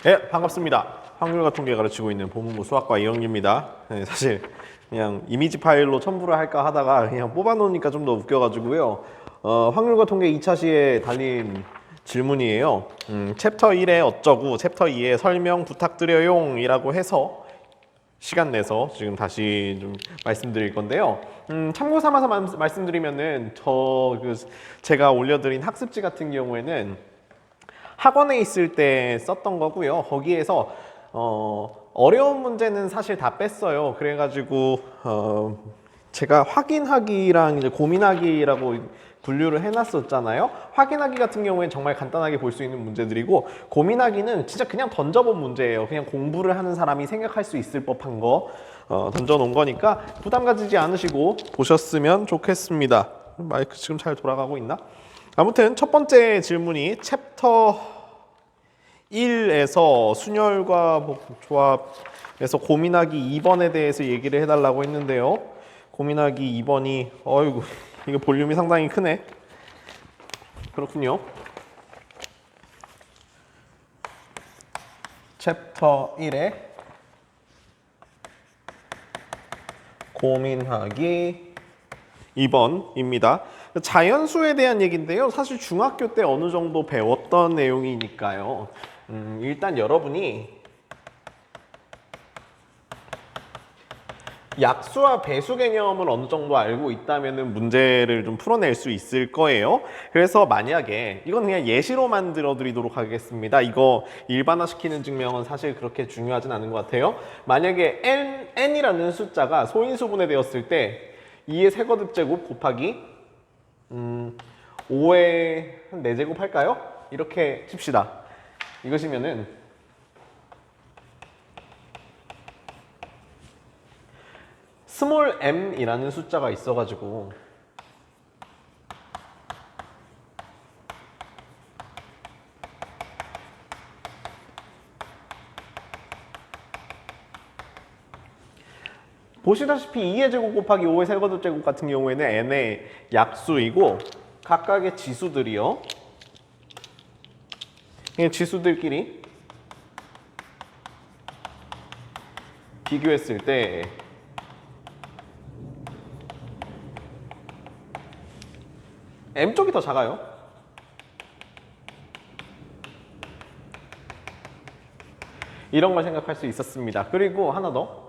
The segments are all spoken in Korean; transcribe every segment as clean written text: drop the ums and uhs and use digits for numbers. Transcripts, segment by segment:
네, 반갑습니다. 확률과 통계 가르치고 있는 보문고 수학과 이영기입니다. 네, 사실 그냥 이미지 파일로 첨부를 할까 하다가 그냥 뽑아놓으니까 좀 더 웃겨가지고요. 확률과 통계 2차 시에 달린 질문이에요. 챕터 1에 어쩌고, 챕터 2에 설명 부탁드려용 이라고 해서 시간 내서 지금 다시 좀 말씀드릴 건데요. 참고 삼아서 말씀드리면은 제가 올려드린 학습지 같은 경우에는 학원에 있을 때 썼던 거고요. 거기에서 어려운 문제는 사실 다 뺐어요. 그래가지고 제가 확인하기랑 이제 고민하기라고 분류를 해놨었잖아요. 확인하기 같은 경우에는 정말 간단하게 볼 수 있는 문제들이고, 고민하기는 진짜 그냥 던져본 문제예요. 그냥 공부를 하는 사람이 생각할 수 있을 법한 거 던져놓은 거니까 부담 가지지 않으시고 보셨으면 좋겠습니다. 마이크 지금 잘 돌아가고 있나? 아무튼 첫 번째 질문이 챕터 1에서 순열과 조합에서 고민하기 2번에 대해서 얘기를 해달라고 했는데요. 고민하기 2번이 어이구 이거 볼륨이 상당히 크네. 그렇군요. 챕터 1에 고민하기 2번입니다. 자연수에 대한 얘기인데요. 사실 중학교 때 어느 정도 배웠던 내용이니까요. 일단 여러분이 약수와 배수 개념을 어느 정도 알고 있다면 문제를 좀 풀어낼 수 있을 거예요. 그래서 만약에 이건 그냥 예시로 만들어 드리도록 하겠습니다. 이거 일반화시키는 증명은 사실 그렇게 중요하진 않은 것 같아요. 만약에 n이라는 숫자가 소인수분해 되었을 때 2의 세거듭제곱 곱하기 5의 4제곱 할까요? 이렇게 칩시다. 이것이면은 스몰 m이라는 숫자가 있어가지고 보시다시피 2의 제곱 곱하기 5의 세거듭 제곱 같은 경우에는 n의 약수이고 각각의 지수들이요. 이 지수들끼리 비교했을 때 m 쪽이 더 작아요. 이런 걸 생각할 수 있었습니다. 그리고 하나 더.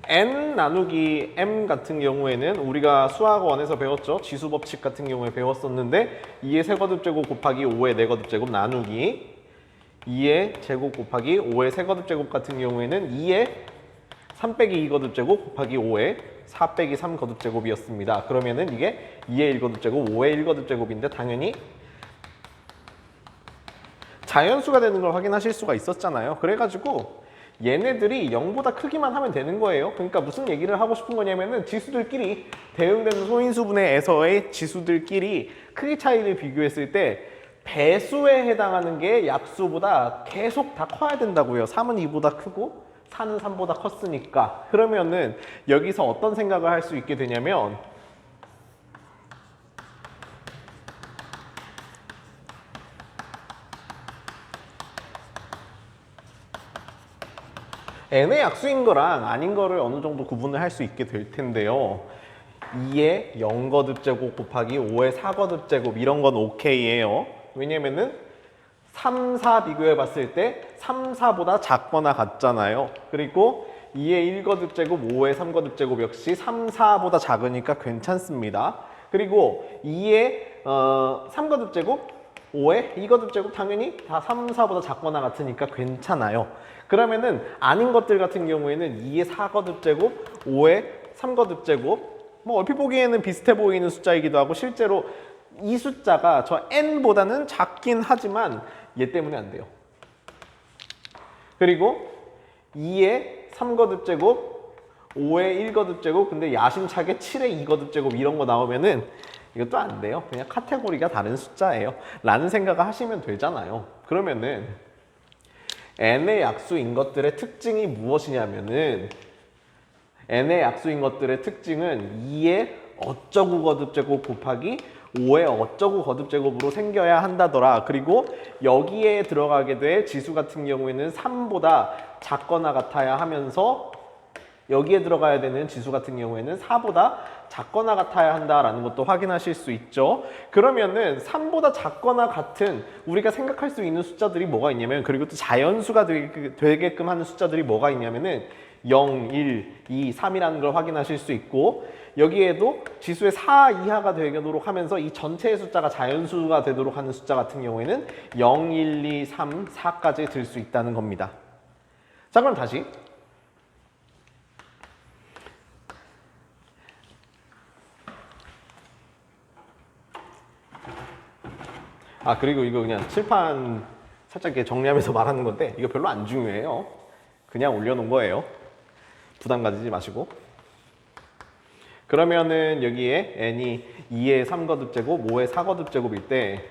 n 나누기 m 같은 경우에는 우리가 수학원에서 배웠죠. 지수법칙 같은 경우에 배웠었는데 2의 세거듭제곱 곱하기 5의 네거듭제곱 나누기 2의 제곱 곱하기 5의 세거듭제곱 같은 경우에는 2의 3 빼기 2거듭제곱 곱하기 5의 4 빼기 3거듭제곱이었습니다. 그러면은 이게 2의 1거듭제곱, 5의 1거듭제곱인데 당연히 자연수가 되는 걸 확인하실 수가 있었잖아요. 그래가지고 얘네들이 0보다 크기만 하면 되는 거예요. 그러니까 무슨 얘기를 하고 싶은 거냐면은 지수들끼리 대응되는 소인수분해에서의 지수들끼리 크기 차이를 비교했을 때 배수에 해당하는 게 약수보다 계속 다 커야 된다고요. 3은 2보다 크고 4는 3보다 컸으니까. 그러면은 여기서 어떤 생각을 할 수 있게 되냐면 n의 약수인 거랑 아닌 거를 어느 정도 구분을 할 수 있게 될 텐데요. 2의 0거듭제곱 곱하기 5의 4거듭제곱 이런 건 오케이예요. 왜냐면은 3, 4 비교해 봤을 때 3, 4보다 작거나 같잖아요. 그리고 2의 1거듭제곱, 5의 3거듭제곱 역시 3, 4보다 작으니까 괜찮습니다. 그리고 2의 3거듭제곱, 5의 2거듭제곱 당연히 다 3, 4보다 작거나 같으니까 괜찮아요. 그러면은 아닌 것들 같은 경우에는 2의 4거듭제곱, 5의 3거듭제곱 뭐 얼핏 보기에는 비슷해 보이는 숫자이기도 하고 실제로 이 숫자가 저 n보다는 작긴 하지만 얘 때문에 안 돼요. 그리고 2의 3거듭제곱, 5의 1거듭제곱 근데 야심차게 7의 2거듭제곱 이런 거 나오면은 이것도 안 돼요. 그냥 카테고리가 다른 숫자예요. 라는 생각을 하시면 되잖아요. 그러면은 n의 약수인 것들의 특징이 무엇이냐면은 n의 약수인 것들의 특징은 2의 어쩌고 거듭제곱 곱하기 5의 어쩌고 거듭제곱으로 생겨야 한다더라. 그리고 여기에 들어가게 될 지수 같은 경우에는 3보다 작거나 같아야 하면서 여기에 들어가야 되는 지수 같은 경우에는 4보다 작거나 같아야 한다라는 것도 확인하실 수 있죠. 그러면은 3보다 작거나 같은 우리가 생각할 수 있는 숫자들이 뭐가 있냐면, 그리고 또 자연수가 되게끔 하는 숫자들이 뭐가 있냐면은 0, 1, 2, 3이라는 걸 확인하실 수 있고, 여기에도 지수의 4 이하가 되도록 하면서 이 전체의 숫자가 자연수가 되도록 하는 숫자 같은 경우에는 0, 1, 2, 3, 4까지 들 수 있다는 겁니다. 자, 그럼 다시 그리고 이거 그냥 칠판 살짝 이렇게 정리하면서 말하는 건데 이거 별로 안 중요해요. 그냥 올려놓은 거예요. 부담 가지지 마시고. 그러면은 여기에 n이 2의 3거듭제곱, 5의 4거듭제곱일 때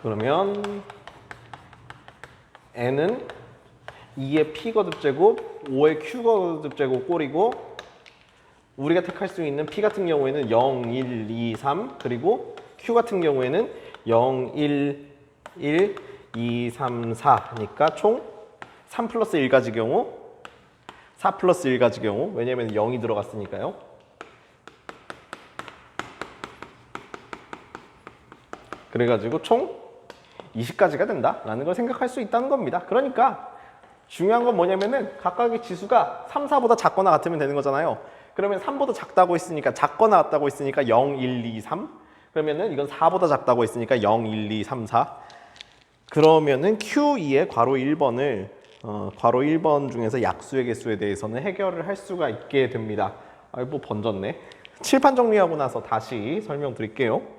그러면 n은 2의 p거듭제곱, 5의 q거듭제곱 꼴이고, 우리가 택할 수 있는 p 같은 경우에는 0, 1, 2, 3, 그리고 q 같은 경우에는 0, 1, 1, 2, 3, 4니까 총 3 플러스 1가지 경우, 4 플러스 1가지 경우, 왜냐면 0이 들어갔으니까요. 그래가지고 총 20가지가 된다라는 걸 생각할 수 있다는 겁니다. 그러니까 중요한 건 뭐냐면은 각각의 지수가 3, 4보다 작거나 같으면 되는 거잖아요. 그러면 3보다 작다고 했으니까, 작거나 같다고 했으니까 0, 1, 2, 3. 그러면은 이건 4보다 작다고 했으니까 0, 1, 2, 3, 4. 그러면은 Q2의 괄호 1번을 괄호 1번 중에서 약수의 개수에 대해서는 해결을 할 수가 있게 됩니다. 뭐 번졌네. 칠판 정리하고 나서 다시 설명드릴게요.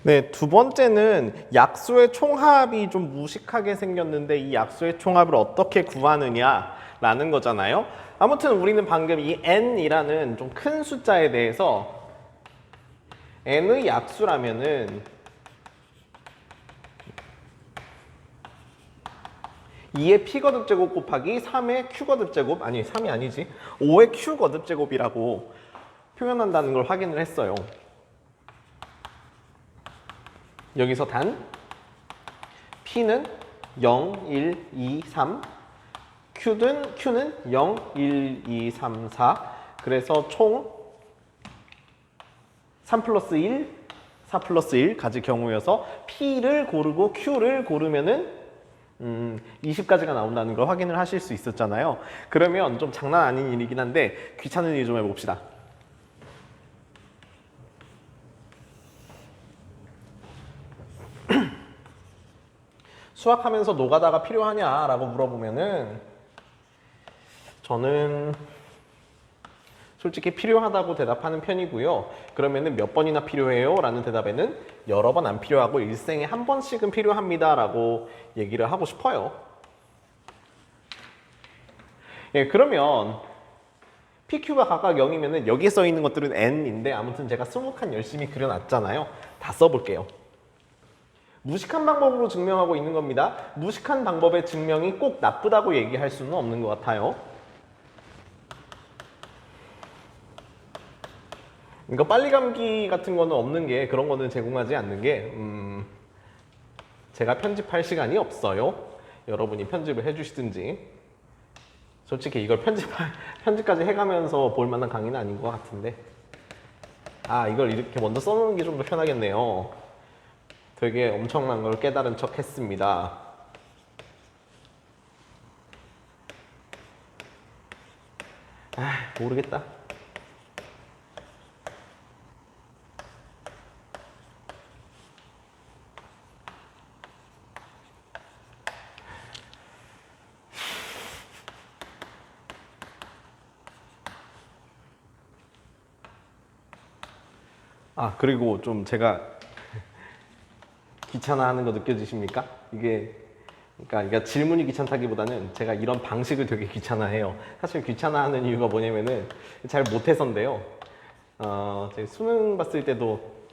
네, 두 번째는 약수의 총합이 좀 무식하게 생겼는데 이 약수의 총합을 어떻게 구하느냐라는 거잖아요. 아무튼 우리는 방금 이 n이라는 좀 큰 숫자에 대해서 n의 약수라면은 2의 p거듭제곱 곱하기 3의 q거듭제곱, 아니 3이 아니지, 5의 q거듭제곱이라고 표현한다는 걸 확인을 했어요. 여기서 단 P는 0, 1, 2, 3, Q는 0, 1, 2, 3, 4. 그래서 총 3 플러스 1, 4 플러스 1 가지 경우여서 P를 고르고 Q를 고르면은 20가지가 나온다는 걸 확인을 하실 수 있었잖아요. 그러면 좀 장난 아닌 일이긴 한데 귀찮은 일 좀 해봅시다. 수학하면서 노가다가 필요하냐라고 물어보면은 저는 솔직히 필요하다고 대답하는 편이고요. 그러면은 몇 번이나 필요해요? 라는 대답에는 여러 번 안 필요하고 일생에 한 번씩은 필요합니다 라고 얘기를 하고 싶어요. 예, 그러면 PQ가 각각 0이면은 여기에 써 있는 것들은 N인데 아무튼 제가 20칸 열심히 그려놨잖아요. 다 써볼게요. 무식한 방법으로 증명하고 있는 겁니다. 무식한 방법의 증명이 꼭 나쁘다고 얘기할 수는 없는 것 같아요. 그러니까 빨리 감기 같은 거는 없는 게, 그런 거는 제공하지 않는 게 제가 편집할 시간이 없어요. 여러분이 편집을 해주시든지. 솔직히 이걸 편집까지 해가면서 볼 만한 강의는 아닌 것 같은데. 이걸 이렇게 먼저 써놓는 게 좀 더 편하겠네요. 되게 엄청난 걸 깨달은 척 했습니다. 모르겠다. 그리고 좀 제가 귀찮아하는 거 느껴지십니까? 그러니까 질문이 귀찮다기보다는 제가 이런 방식을 되게 귀찮아해요. 사실 귀찮아하는 이유가 뭐냐면은 잘 못해서인데요. 제 수능 봤을 때도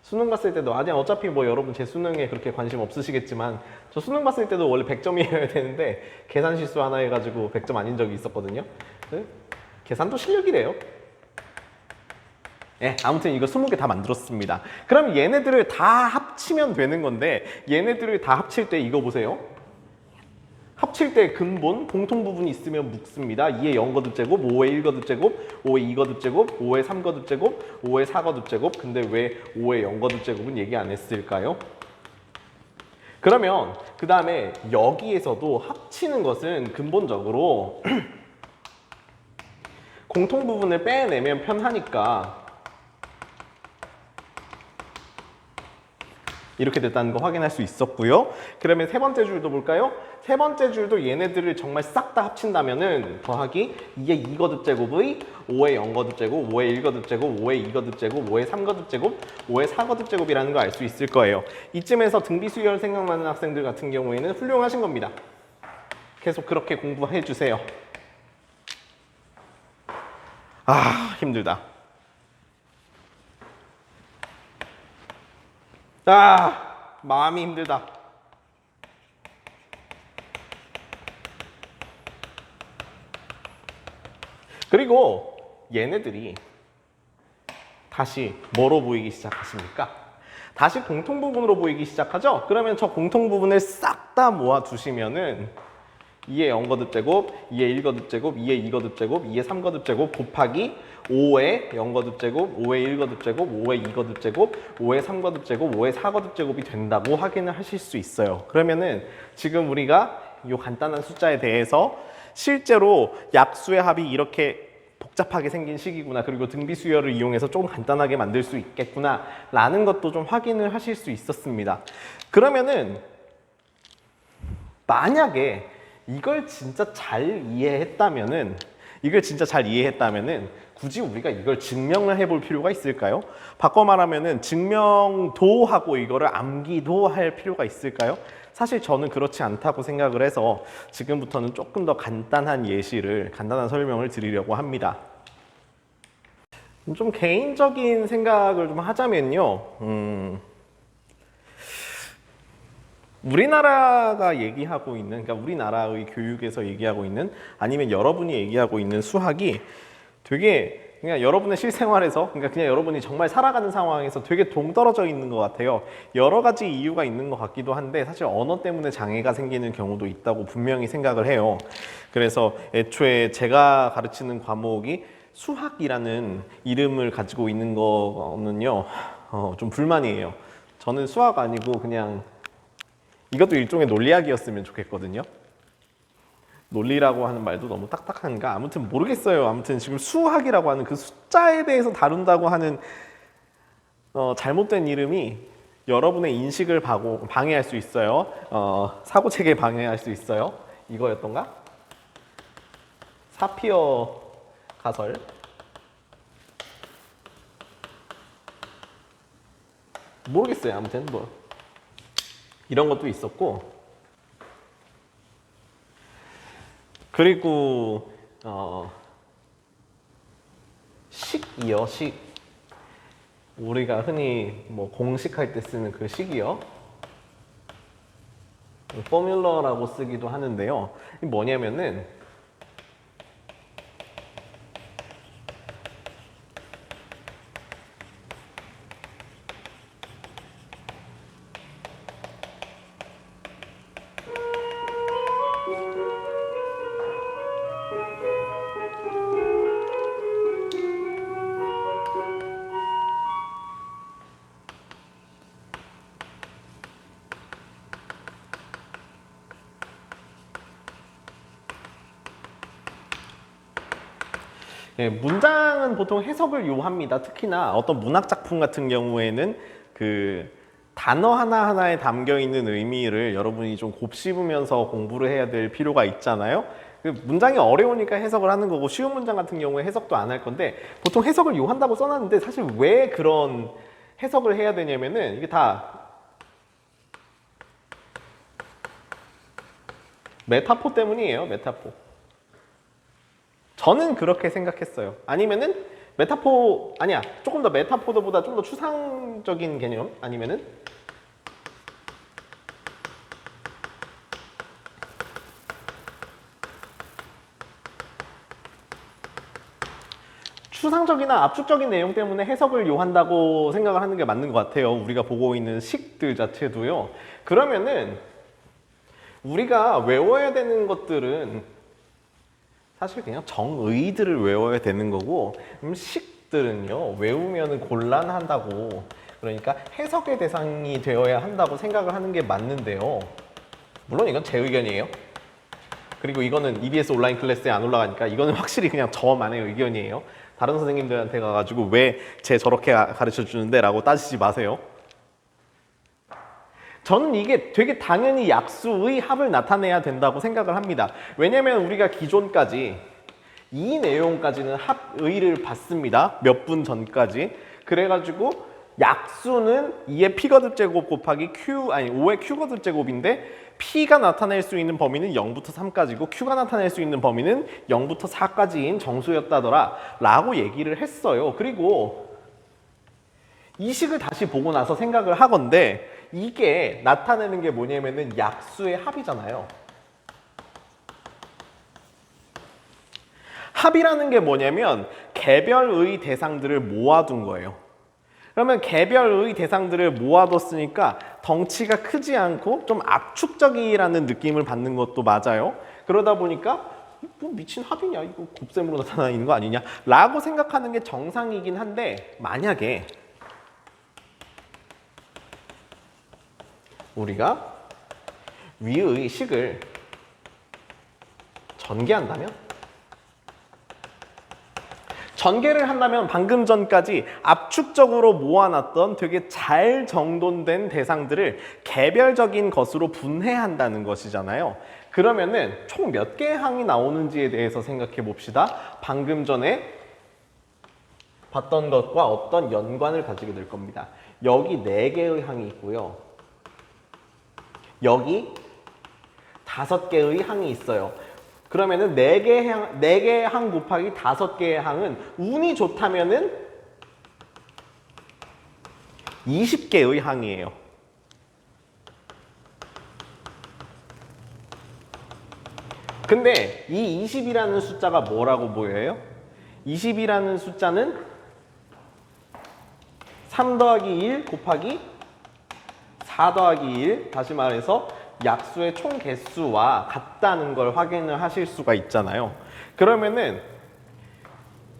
수능 봤을 때도 아니 어차피 뭐 여러분 제 수능에 그렇게 관심 없으시겠지만 저 수능 봤을 때도 원래 100점이어야 되는데 계산 실수 하나 해가지고 100점 아닌 적이 있었거든요. 네? 계산도 실력이래요. 예, 아무튼 이거 20개 다 만들었습니다. 그럼 얘네들을 다 합치면 되는 건데 얘네들을 다 합칠 때 이거 보세요. 합칠 때 근본, 공통 부분이 있으면 묻습니다. 2의 0거듭제곱, 5의 1거듭제곱, 5의 2거듭제곱, 5의 3거듭제곱, 5의 4거듭제곱. 근데 왜 5의 0거듭제곱은 얘기 안 했을까요? 그러면 그 다음에 여기에서도 합치는 것은 근본적으로 공통 부분을 빼내면 편하니까 이렇게 됐다는 거 확인할 수 있었고요. 그러면 세 번째 줄도 볼까요? 세 번째 줄도 얘네들을 정말 싹 다 합친다면은 더하기 2의 2거듭제곱의 5의 0거듭제곱, 5의 1거듭제곱, 5의 2거듭제곱, 5의 3거듭제곱, 5의 4거듭제곱이라는 거 알 수 있을 거예요. 이쯤에서 등비수열 생각나는 학생들 같은 경우에는 훌륭하신 겁니다. 계속 그렇게 공부해 주세요. 아, 힘들다. 아, 마음이 힘들다. 그리고 얘네들이 다시 뭐로 보이기 시작하십니까? 다시 공통 부분으로 보이기 시작하죠? 그러면 저 공통 부분을 싹 다 모아 두시면은 2의 0거듭제곱, 2의 1거듭제곱, 2의 2거듭제곱, 2의 3거듭제곱 곱하기 5의 0거듭제곱, 5의 1거듭제곱, 5의 2거듭제곱, 5의 3거듭제곱, 5의 4거듭제곱이 된다고 확인을 하실 수 있어요. 그러면은 지금 우리가 이 간단한 숫자에 대해서 실제로 약수의 합이 이렇게 복잡하게 생긴 식이구나, 그리고 등비수열을 이용해서 조금 간단하게 만들 수 있겠구나 라는 것도 좀 확인을 하실 수 있었습니다. 그러면은 만약에 이걸 진짜 잘 이해했다면은 굳이 우리가 이걸 증명을 해볼 필요가 있을까요? 바꿔 말하면은 증명도 하고 이거를 암기도 할 필요가 있을까요? 사실 저는 그렇지 않다고 생각을 해서 지금부터는 조금 더 간단한 간단한 설명을 드리려고 합니다. 좀 개인적인 생각을 좀 하자면요. 우리나라가 얘기하고 있는, 그러니까 우리나라의 교육에서 얘기하고 있는, 아니면 여러분이 얘기하고 있는 수학이 되게 그냥 여러분의 실생활에서, 그러니까 그냥 여러분이 정말 살아가는 상황에서 되게 동떨어져 있는 것 같아요. 여러 가지 이유가 있는 것 같기도 한데 사실 언어 때문에 장애가 생기는 경우도 있다고 분명히 생각을 해요. 그래서 애초에 제가 가르치는 과목이 수학이라는 이름을 가지고 있는 거는요, 좀 불만이에요. 저는 수학 아니고 그냥 이것도 일종의 논리학이었으면 좋겠거든요. 논리라고 하는 말도 너무 딱딱한가? 아무튼 모르겠어요. 아무튼 지금 수학이라고 하는 그 숫자에 대해서 다룬다고 하는 잘못된 이름이 여러분의 인식을 방해할 수 있어요. 사고체계 방해할 수 있어요. 이거였던가? 사피어 가설. 모르겠어요. 아무튼 뭐 이런 것도 있었고, 그리고 식이요. 식. 우리가 흔히 뭐 공식할 때 쓰는 그 식이요. 포뮬러라고 쓰기도 하는데요. 이게 뭐냐면은 예, 문장은 보통 해석을 요합니다. 특히나 어떤 문학 작품 같은 경우에는 그 단어 하나하나에 담겨 있는 의미를 여러분이 좀 곱씹으면서 공부를 해야 될 필요가 있잖아요. 그 문장이 어려우니까 해석을 하는 거고, 쉬운 문장 같은 경우에 해석도 안 할 건데 보통 해석을 요한다고 써놨는데 사실 왜 그런 해석을 해야 되냐면은 이게 다 메타포 때문이에요. 메타포. 저는 그렇게 생각했어요. 아니면은 메타포, 아니야, 조금 더 메타포보다 좀 더 추상적인 개념 아니면은 추상적이나 압축적인 내용 때문에 해석을 요한다고 생각을 하는 게 맞는 것 같아요. 우리가 보고 있는 식들 자체도요. 그러면은 우리가 외워야 되는 것들은 사실 그냥 정의들을 외워야 되는 거고 식들은요 외우면 곤란한다고, 그러니까 해석의 대상이 되어야 한다고 생각을 하는 게 맞는데요. 물론 이건 제 의견이에요. 그리고 이거는 EBS 온라인 클래스에 안 올라가니까 이거는 확실히 그냥 저만의 의견이에요. 다른 선생님들한테 가가지고 왜 쟤 저렇게 가르쳐 주는데 라고 따지지 마세요. 저는 이게 되게 당연히 약수의 합을 나타내야 된다고 생각을 합니다. 왜냐면 우리가 기존까지 이 내용까지는 합의를 봤습니다. 몇 분 전까지. 그래가지고 약수는 2의 P거듭 제곱 곱하기 5의 Q거듭 제곱인데 P가 나타낼 수 있는 범위는 0부터 3까지고 Q가 나타낼 수 있는 범위는 0부터 4까지인 정수였다더라 라고 얘기를 했어요. 그리고 이 식을 다시 보고 나서 생각을 하건대 이게 나타내는 게 뭐냐면은 약수의 합이잖아요. 합이라는 게 뭐냐면 개별의 대상들을 모아둔 거예요. 그러면 개별의 대상들을 모아뒀으니까 덩치가 크지 않고 좀 압축적이라는 느낌을 받는 것도 맞아요. 그러다 보니까 뭐 미친 합이냐, 이거 곱셈으로 나타나는 거 아니냐 라고 생각하는 게 정상이긴 한데, 만약에 우리가 위의 식을 전개를 한다면 방금 전까지 압축적으로 모아놨던 되게 잘 정돈된 대상들을 개별적인 것으로 분해한다는 것이잖아요. 그러면은 총 몇 개의 항이 나오는지에 대해서 생각해 봅시다. 방금 전에 봤던 것과 어떤 연관을 가지게 될 겁니다. 여기 4개의 항이 있고요. 여기 5개의 항이 있어요. 그러면은 4개의 항 곱하기 5개의 항은 운이 좋다면은 20개의 항이에요. 근데 이 20이라는 숫자가 뭐라고 보여요? 20이라는 숫자는 3 더하기 1 곱하기 4 더하기 1, 다시 말해서 약수의 총 개수와 같다는 걸 확인을 하실 수가 있잖아요. 그러면은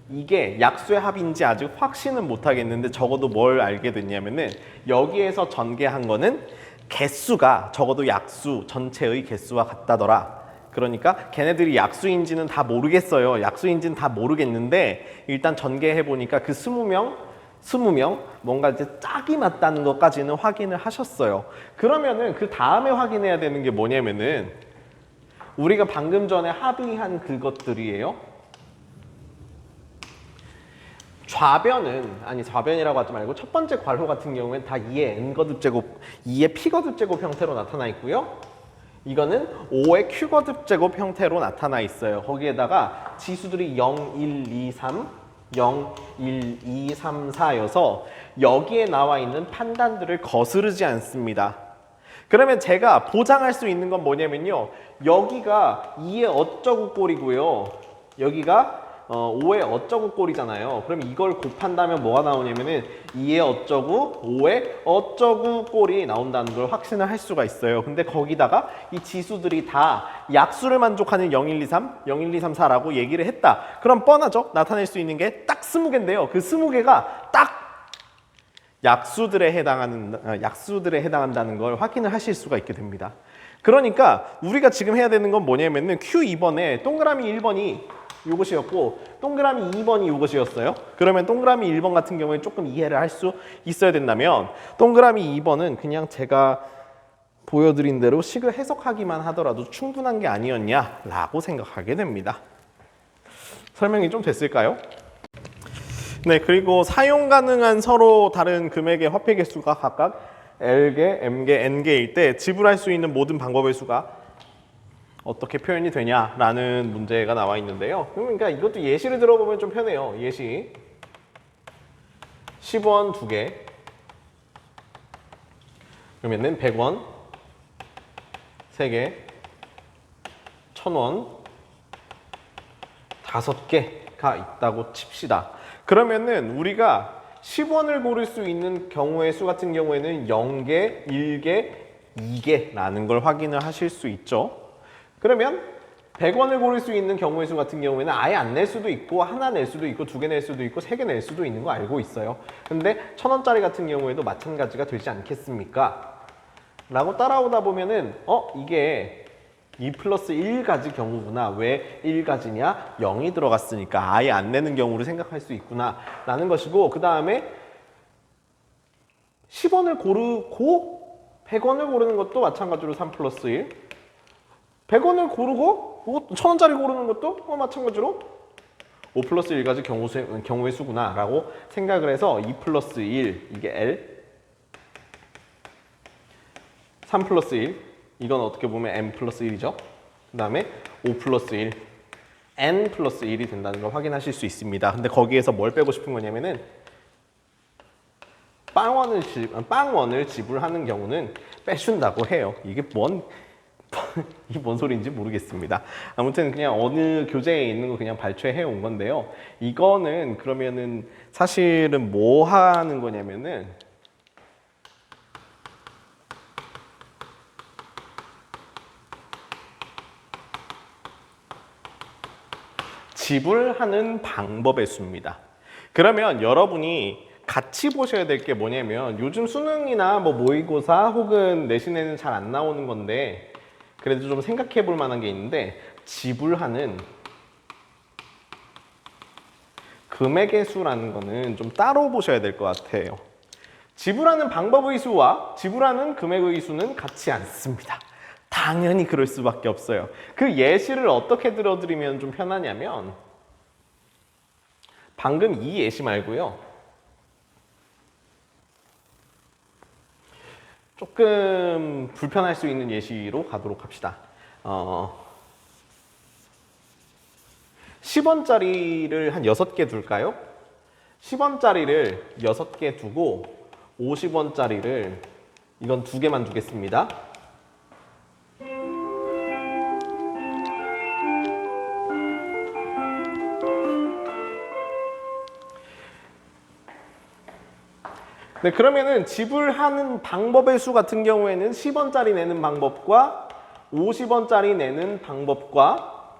이게 약수의 합인지 아직 확신은 못 하겠는데 적어도 뭘 알게 됐냐면은 여기에서 전개한 거는 개수가 적어도 약수 전체의 개수와 같다더라. 그러니까 걔네들이 약수인지는 다 모르겠어요. 약수인지는 다 모르겠는데 일단 전개해 보니까 그 20명 뭔가 이제 짝이 맞다는 것까지는 확인을 하셨어요. 그러면은 그 다음에 확인해야 되는 게 뭐냐면은 우리가 방금 전에 합의한 그것들이에요. 좌변이라고 하지 말고 첫 번째 괄호 같은 경우에는 다 2의 n거듭 제곱, 2의 p거듭 제곱 형태로 나타나 있고요. 이거는 5의 q거듭 제곱 형태로 나타나 있어요. 거기에다가 지수들이 0, 1, 2, 3 0, 1, 2, 3, 4여서 여기에 나와 있는 판단들을 거스르지 않습니다. 그러면 제가 보장할 수 있는 건 뭐냐면요. 여기가 2의 어쩌구 꼴이고요. 여기가 5의 어쩌구 꼴이잖아요. 그럼 이걸 곱한다면 뭐가 나오냐면은 2의 어쩌구, 5의 어쩌구 꼴이 나온다는 걸 확신을 할 수가 있어요. 근데 거기다가 이 지수들이 다 약수를 만족하는 0, 1, 2, 3, 0, 1, 2, 3, 4라고 얘기를 했다. 그럼 뻔하죠? 나타낼 수 있는 게 딱 20개인데요. 그 20개가 딱 약수들에 해당한다는 걸 확인을 하실 수가 있게 됩니다. 그러니까 우리가 지금 해야 되는 건 뭐냐면은 Q2번에 동그라미 1번이 이것이었고 동그라미 2번이 이것이었어요. 그러면 동그라미 1번 같은 경우에 조금 이해를 할 수 있어야 된다면 동그라미 2번은 그냥 제가 보여드린 대로 식을 해석하기만 하더라도 충분한 게 아니었냐라고 생각하게 됩니다. 설명이 좀 됐을까요? 네, 그리고 사용 가능한 서로 다른 금액의 화폐 개수가 각각 L개, M개, N개일 때 지불할 수 있는 모든 방법의 수가 어떻게 표현이 되냐라는 문제가 나와 있는데요. 그러니까 이것도 예시를 들어보면 좀 편해요. 예시 10원 2개, 그러면은 100원 3개, 1000원 5개가 있다고 칩시다. 그러면은 우리가 10원을 고를 수 있는 경우의 수 같은 경우에는 0개, 1개, 2개라는 걸 확인을 하실 수 있죠. 그러면 100원을 고를 수 있는 경우의 수 같은 경우에는 아예 안 낼 수도 있고 하나 낼 수도 있고 2개 낼 수도 있고 3개 낼 수도 있는 거 알고 있어요. 근데 1000원짜리 같은 경우에도 마찬가지가 되지 않겠습니까? 라고 따라오다 보면은 이게 2 플러스 1가지 경우구나. 왜 1가지냐? 0이 들어갔으니까 아예 안 내는 경우를 생각할 수 있구나 라는 것이고, 그 다음에 10원을 고르고 100원을 고르는 것도 마찬가지로 3 플러스 1, 100원을 고르고 1000원짜리 고르는 것도 마찬가지로 5 플러스 1가지 경우의 수구나 라고 생각을 해서 2 플러스 1 이게 L, 3 플러스 1 이건 어떻게 보면 n 플러스 1이죠. 그 다음에 5 플러스 1 n 플러스 1이 된다는 걸 확인하실 수 있습니다. 근데 거기에서 뭘 빼고 싶은 거냐면은 빵원을 지불하는 경우는 빼준다고 해요. 이게 뭔 소리인지 모르겠습니다. 아무튼 그냥 어느 교재에 있는 거 그냥 발췌해 온 건데요. 이거는 그러면은 사실은 뭐 하는 거냐면은 지불하는 방법의 수입니다. 그러면 여러분이 같이 보셔야 될 게 뭐냐면, 요즘 수능이나 뭐 모의고사 혹은 내신에는 잘 안 나오는 건데 그래도 좀 생각해 볼 만한 게 있는데, 지불하는 금액의 수라는 거는 좀 따로 보셔야 될 것 같아요. 지불하는 방법의 수와 지불하는 금액의 수는 같지 않습니다. 당연히 그럴 수밖에 없어요. 그 예시를 어떻게 들어드리면 좀 편하냐면, 방금 이 예시 말고요, 조금 불편할 수 있는 예시로 가도록 합시다. 10원짜리를 한 6개 둘까요? 10원짜리를 6개 두고 50원짜리를 이건 2개만 두겠습니다. 네, 그러면은 지불하는 방법의 수 같은 경우에는 10원짜리 내는 방법과 50원짜리 내는 방법과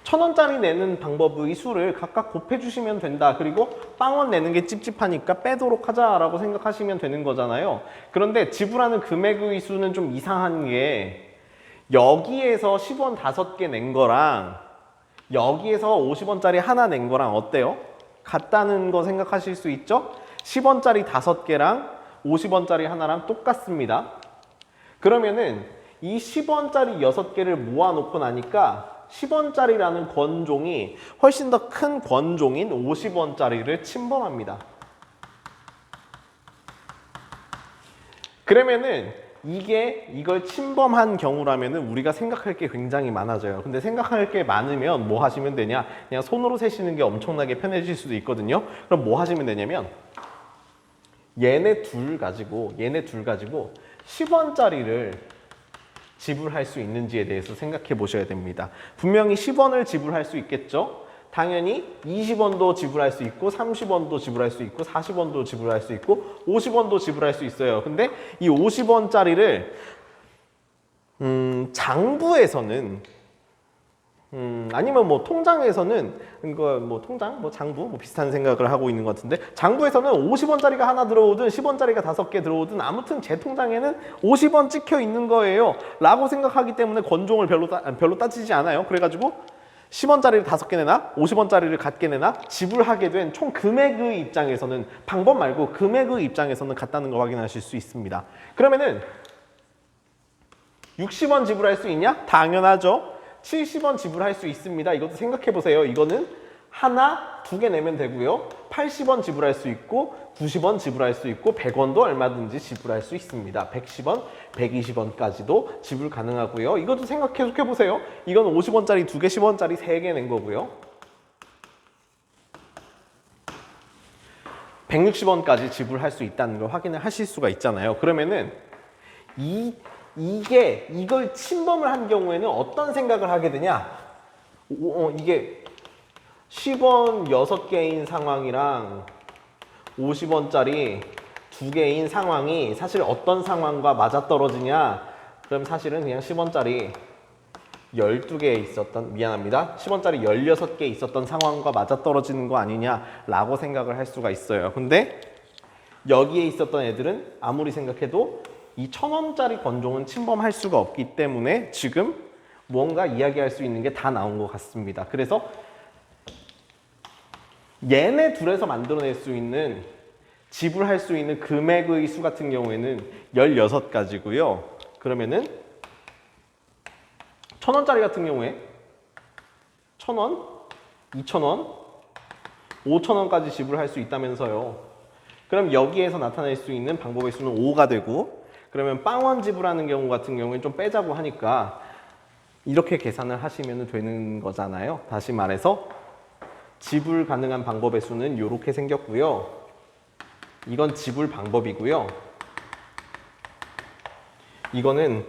1000원짜리 내는 방법의 수를 각각 곱해주시면 된다. 그리고 빵원 내는 게 찝찝하니까 빼도록 하자라고 생각하시면 되는 거잖아요. 그런데 지불하는 금액의 수는 좀 이상한 게, 여기에서 10원 5개 낸 거랑 여기에서 50원짜리 하나 낸 거랑 어때요? 같다는 거 생각하실 수 있죠? 10원짜리 5개랑 50원짜리 하나랑 똑같습니다. 그러면은 이 10원짜리 6개를 모아놓고 나니까 10원짜리라는 권종이 훨씬 더 큰 권종인 50원짜리를 침범합니다. 그러면은 이걸 침범한 경우라면은 우리가 생각할 게 굉장히 많아져요. 근데 생각할 게 많으면 뭐 하시면 되냐? 그냥 손으로 세시는 게 엄청나게 편해질 수도 있거든요. 그럼 뭐 하시면 되냐면, 얘네 둘 가지고 10원짜리를 지불할 수 있는지에 대해서 생각해 보셔야 됩니다. 분명히 10원을 지불할 수 있겠죠? 당연히 20원도 지불할 수 있고 30원도 지불할 수 있고 40원도 지불할 수 있고 50원도 지불할 수 있어요. 근데 이 50원짜리를 장부에서는 아니면 뭐 통장에서는 장부 비슷한 생각을 하고 있는 것 같은데, 장부에서는 50원짜리가 하나 들어오든 10원짜리가 5개 들어오든 아무튼 제 통장에는 50원 찍혀 있는 거예요 라고 생각하기 때문에 권종을 별로 따지지 않아요. 그래가지고 10원짜리를 5개 내나 50원짜리를 같게 내나 지불하게 된 총 금액의 입장에서는, 방법 말고 금액의 입장에서는 같다는 걸 확인하실 수 있습니다. 그러면은 60원 지불할 수 있냐? 당연하죠. 70원 지불할 수 있습니다. 이것도 생각해 보세요. 이거는 하나, 2개 내면 되고요. 80원 지불할 수 있고 90원 지불할 수 있고 100원도 얼마든지 지불할 수 있습니다. 110원, 120원까지도 지불 가능하고요. 이것도 생각해 보세요. 이건 50원짜리 2개, 10원짜리 3개 낸 거고요. 160원까지 지불할 수 있다는 걸 확인을 하실 수가 있잖아요. 그러면은 이걸 침범을 한 경우에는 어떤 생각을 하게 되냐? 이게 10원 6개인 상황이랑 50원짜리 2개인 상황이 사실 어떤 상황과 맞아떨어지냐? 그럼 사실은 그냥 10원짜리 12개 있었던, 미안합니다, 10원짜리 16개 있었던 상황과 맞아떨어지는 거 아니냐라고 생각을 할 수가 있어요. 근데 여기에 있었던 애들은 아무리 생각해도 이 1000원짜리 권종은 침범할 수가 없기 때문에 지금 무언가 이야기할 수 있는 게 다 나온 것 같습니다. 그래서 얘네 둘에서 만들어낼 수 있는, 지불할 수 있는 금액의 수 같은 경우에는 16가지고요. 그러면은 1000원짜리 같은 경우에 1000원, 2000원, 5000원까지 지불할 수 있다면서요. 그럼 여기에서 나타낼 수 있는 방법의 수는 5가 되고, 그러면 빵원 지불하는 경우 같은 경우에 좀 빼자고 하니까 이렇게 계산을 하시면 되는 거잖아요. 다시 말해서 지불 가능한 방법의 수는 이렇게 생겼고요. 이건 지불 방법이고요. 이거는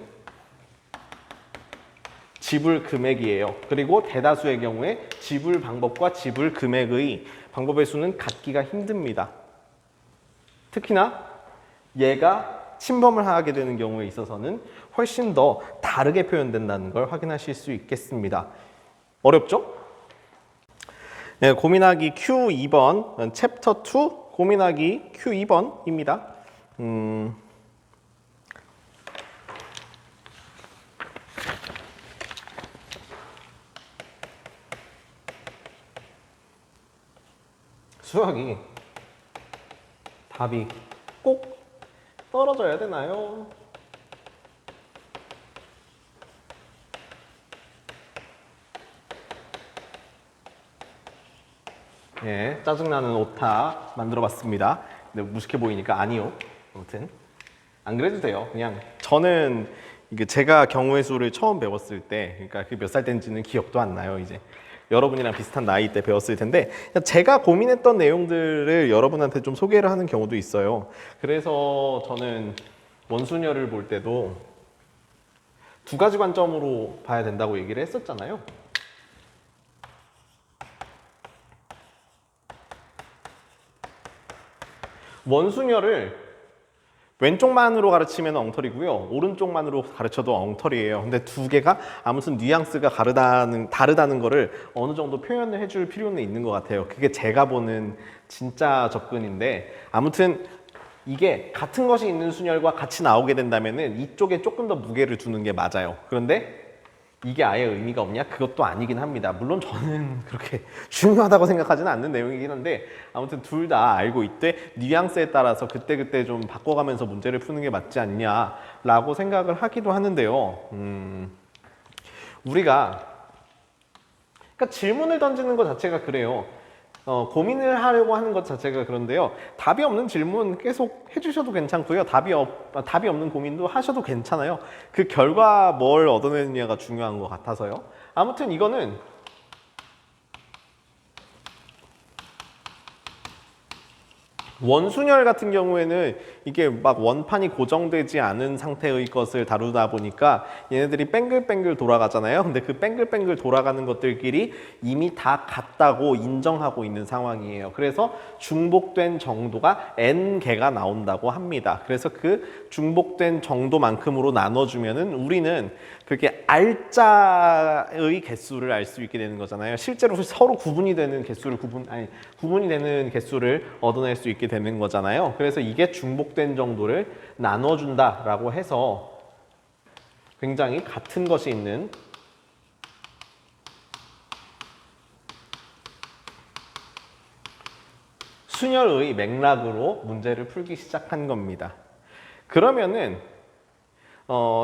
지불 금액이에요. 그리고 대다수의 경우에 지불 방법과 지불 금액의 방법의 수는 같기가 힘듭니다. 특히나 얘가 침범을 하게 되는 경우에 있어서는 훨씬 더 다르게 표현된다는 걸 확인하실 수 있겠습니다. 어렵죠? 네, 고민하기 Q2번, 챕터 2 고민하기 Q2번입니다. 수학이 답이 꼭 떨어져야 되나요? 예, 짜증나는 오타 만들어봤습니다. 근데 무식해 보이니까 아니요. 아무튼 안 그래도 돼요. 그냥 저는 이게 제가 경우의 수를 처음 배웠을 때, 그러니까 그 몇 살 때인지는 기억도 안 나요. 이제 여러분이랑 비슷한 나이 때 배웠을 텐데, 제가 고민했던 내용들을 여러분한테 좀 소개를 하는 경우도 있어요. 그래서 저는 원순열을 볼 때도 2가지 관점으로 봐야 된다고 얘기를 했었잖아요. 원순열을 왼쪽만으로 가르치면 엉터리고요. 오른쪽만으로 가르쳐도 엉터리예요. 근데 두 개가 무슨 뉘앙스가 다르다는 거를 어느 정도 표현을 해줄 필요는 있는 것 같아요. 그게 제가 보는 진짜 접근인데, 아무튼 이게 같은 것이 있는 순열과 같이 나오게 된다면은 이쪽에 조금 더 무게를 두는 게 맞아요. 그런데 이게 아예 의미가 없냐? 그것도 아니긴 합니다. 물론 저는 그렇게 중요하다고 생각하지는 않는 내용이긴 한데, 아무튼 둘 다 알고 있되 뉘앙스에 따라서 그때그때 좀 바꿔가면서 문제를 푸는 게 맞지 않냐라고 생각을 하기도 하는데요. 우리가 그러니까 질문을 던지는 것 자체가 그래요. 고민을 하려고 하는 것 자체가 그런데요. 답이 없는 질문 계속 해주셔도 괜찮고요. 답이 없는 고민도 하셔도 괜찮아요. 그 결과 뭘 얻어내느냐가 중요한 것 같아서요. 아무튼 이거는 원순열 같은 경우에는 이게 막 원판이 고정되지 않은 상태의 것을 다루다 보니까 얘네들이 뱅글뱅글 돌아가잖아요. 근데 그 뱅글뱅글 돌아가는 것들끼리 이미 다 같다고 인정하고 있는 상황이에요. 그래서 중복된 정도가 n개가 나온다고 합니다. 그래서 그 중복된 정도만큼으로 나눠주면은 우리는 그렇게 알짜의 개수를 알 수 있게 되는 거잖아요. 실제로 서로 구분이 되는 개수를 구분이 되는 개수를 얻어낼 수 있게 되는 거잖아요. 그래서 이게 중복된 정도를 나눠준다라고 해서 굉장히 같은 것이 있는 순열의 맥락으로 문제를 풀기 시작한 겁니다. 그러면은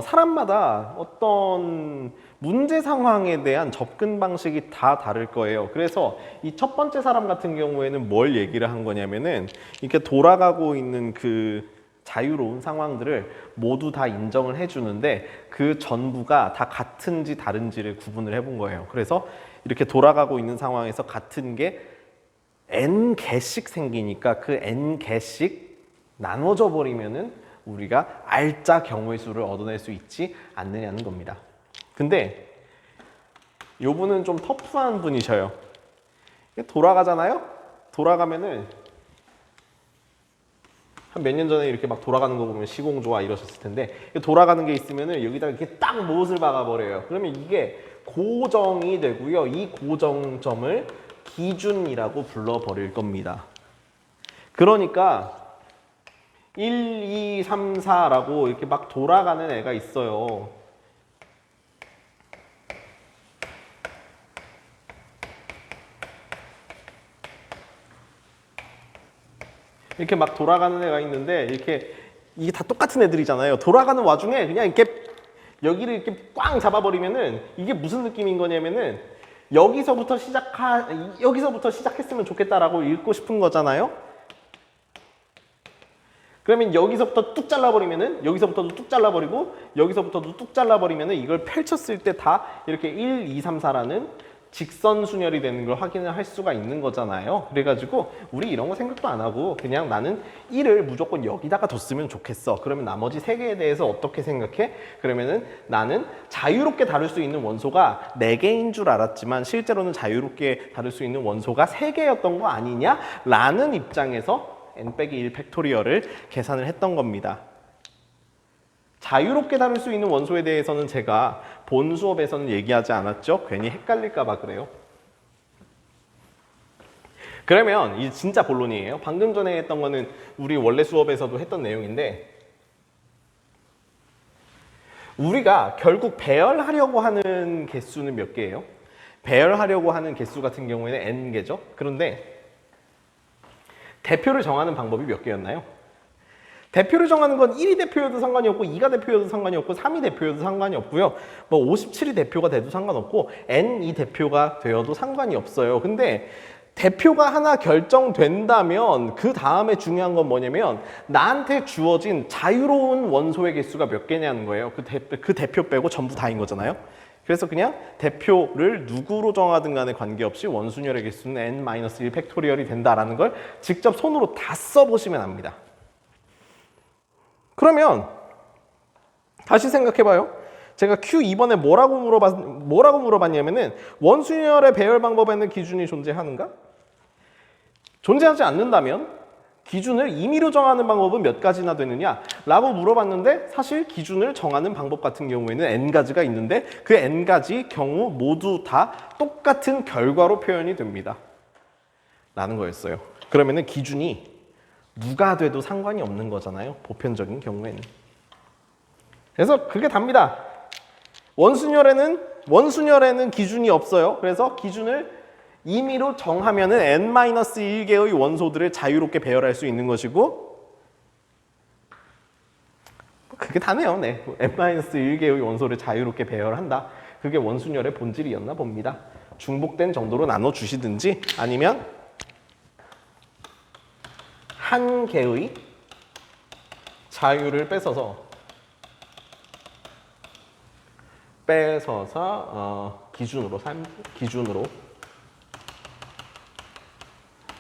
사람마다 어떤 문제 상황에 대한 접근 방식이 다 다를 거예요. 그래서 이 첫 번째 사람 같은 경우에는 뭘 얘기를 한 거냐면은 이렇게 돌아가고 있는 그 자유로운 상황들을 모두 다 인정을 해주는데 그 전부가 다 같은지 다른지를 구분을 해본 거예요. 그래서 이렇게 돌아가고 있는 상황에서 같은 게 n개씩 생기니까 그 n개씩 나눠져 버리면은 우리가 알짜 경우의 수를 얻어낼 수 있지 않느냐는 겁니다. 근데 요 분은 좀 터프한 분이셔요. 돌아가잖아요? 돌아가면은 한 몇 년 전에 이렇게 막 돌아가는 거 보면 시공 좋아 이러셨을 텐데 돌아가는 게 있으면은 여기다가 이렇게 딱 못을 박아버려요. 그러면 이게 고정이 되고요. 이 고정점을 기준이라고 불러버릴 겁니다. 그러니까 1, 2, 3, 4라고 이렇게 막 돌아가는 애가 있어요. 이렇게 막 돌아가는 애가 있는데 이게 다 똑같은 애들이잖아요. 돌아가는 와중에 그냥 이렇게 여기를 이렇게 꽝 잡아버리면은 이게 무슨 느낌인 거냐면은 여기서부터 시작했으면 좋겠다라고 읽고 싶은 거잖아요. 그러면 여기서부터 뚝 잘라버리면은 여기서부터도 뚝 잘라버리고 여기서부터도 뚝 잘라버리면은 이걸 펼쳤을 때 다 이렇게 1, 2, 3, 4라는 직선 순열이 되는 걸 확인을 할 수가 있는 거잖아요. 그래가지고 우리 이런 거 생각도 안 하고 그냥 나는 1을 무조건 여기다가 뒀으면 좋겠어. 그러면 나머지 3개에 대해서 어떻게 생각해? 그러면은 나는 자유롭게 다룰 수 있는 원소가 4개인 줄 알았지만 실제로는 자유롭게 다룰 수 있는 원소가 3개였던 거 아니냐? 라는 입장에서 n-1 팩토리얼을 계산을 했던 겁니다. 자유롭게 다룰 수 있는 원소에 대해서는 제가 본 수업에서는 얘기하지 않았죠? 괜히 헷갈릴까 봐 그래요. 그러면 이 진짜 본론이에요. 방금 전에 했던 거는 우리 원래 수업에서도 했던 내용인데 우리가 결국 배열하려고 하는 개수는 몇 개예요? 배열하려고 하는 개수 같은 경우에는 n개죠. 그런데 대표를 정하는 방법이 몇 개였나요? 대표를 정하는 건 1이 대표여도 상관이 없고 2가 대표여도 상관이 없고 3이 대표여도 상관이 없고요. 뭐 57이 대표가 돼도 상관없고 n이 대표가 되어도 상관이 없어요. 근데 대표가 하나 결정된다면 그 다음에 중요한 건 뭐냐면 나한테 주어진 자유로운 원소의 개수가 몇 개냐는 거예요. 그 대표 빼고 전부 다인 거잖아요. 그래서 그냥 대표를 누구로 정하든 간에 관계없이 원순열의 개수는 n-1 팩토리얼이 된다라는 걸 직접 손으로 다 써보시면 압니다. 그러면 다시 생각해봐요. 제가 Q2번에 뭐라고 물어봤냐면은 원순열의 배열 방법에는 기준이 존재하는가? 존재하지 않는다면 기준을 임의로 정하는 방법은 몇 가지나 되느냐? 라고 물어봤는데 사실 기준을 정하는 방법 같은 경우에는 n가지가 있는데 그 n가지 경우 모두 다 똑같은 결과로 표현이 됩니다. 라는 거였어요. 그러면은 기준이 누가 돼도 상관이 없는 거잖아요. 보편적인 경우에는. 그래서 그게 답니다. 원순열에는 기준이 없어요. 그래서 기준을 임의로 정하면은 n-1개의 원소들을 자유롭게 배열할 수 있는 것이고 그게 다네요. 네. n-1개의 원소를 자유롭게 배열한다. 그게 원순열의 본질이었나 봅니다. 중복된 정도로 나눠주시든지 아니면 한 개의 자유를 뺏어서 기준으로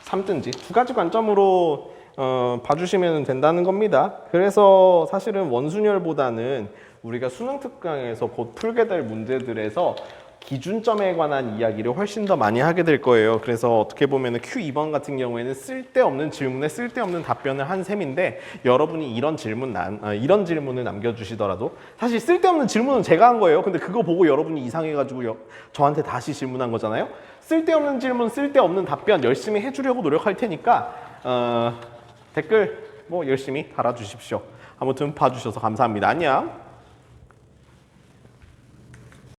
삼든지 두 가지 관점으로 봐주시면 된다는 겁니다. 그래서 사실은 원순열보다는 우리가 수능 특강에서 곧 풀게 될 문제들에서 기준점에 관한 이야기를 훨씬 더 많이 하게 될 거예요. 그래서 어떻게 보면 Q2번 같은 경우에는 쓸데없는 질문에 쓸데없는 답변을 한 셈인데 여러분이 이런 질문을 남겨주시더라도 사실 쓸데없는 질문은 제가 한 거예요. 근데 그거 보고 여러분이 이상해가지고 저한테 다시 질문한 거잖아요. 쓸데없는 질문, 쓸데없는 답변 열심히 해주려고 노력할 테니까 댓글 뭐 열심히 달아주십시오. 아무튼 봐주셔서 감사합니다. 안녕.